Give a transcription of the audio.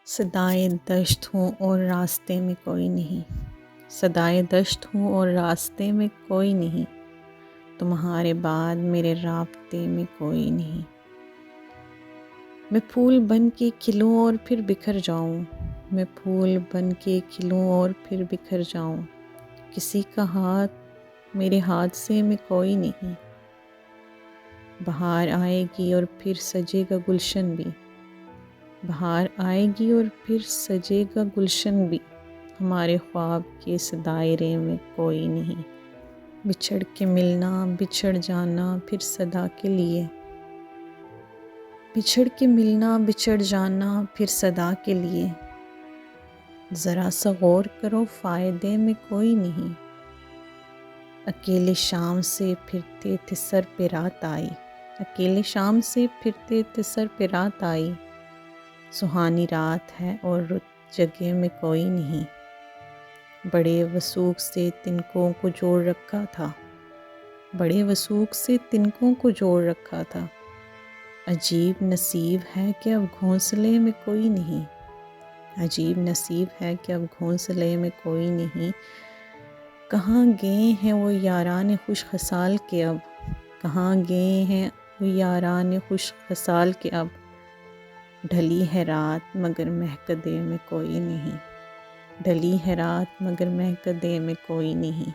صدائے دشت ہوں اور راستے میں کوئی نہیں، صدائے دشت ہوں اور راستے میں کوئی نہیں، تمہارے بعد میرے رابطے میں کوئی نہیں۔ میں پھول بن کے کھلوں اور پھر بکھر جاؤں، میں پھول بن کے کھلوں اور پھر بکھر جاؤں، کسی کا ہاتھ میرے ہاتھ سے میں کوئی نہیں۔ بہار آئے گی اور پھر سجے گا گلشن بھی، بہار آئے گی اور پھر سجے گا گلشن بھی، ہمارے خواب کے اس دائرے میں کوئی نہیں۔ بچھڑ کے ملنا بچھڑ جانا پھر صدا کے لیے، بچھڑ کے ملنا بچھڑ جانا پھر صدا کے لیے، ذرا سا غور کرو فائدے میں کوئی نہیں۔ اکیلے شام سے پھرتے تھے سر پہ رات آئی، اکیلے شام سے پھرتے تھے سر پہ رات آئی، سہانی رات ہے اور رت جگہ میں کوئی نہیں۔ بڑے وثوق سے تنکوں کو جوڑ رکھا تھا، بڑے وثوق سے تنکوں کو جوڑ رکھا تھا، عجیب نصیب ہے کہ اب گھونسلے میں کوئی نہیں، عجیب نصیب ہے کہ اب گھونسلے میں کوئی نہیں۔ کہاں گئے ہیں وہ یاران خوش خصال کے اب، کہاں گئے ہیں وہ یاران خوش خصال کے اب، ڈھلی ہے رات مگر مہکدے میں کوئی نہیں، ڈھلی ہے رات مگر مہکدے میں کوئی نہیں۔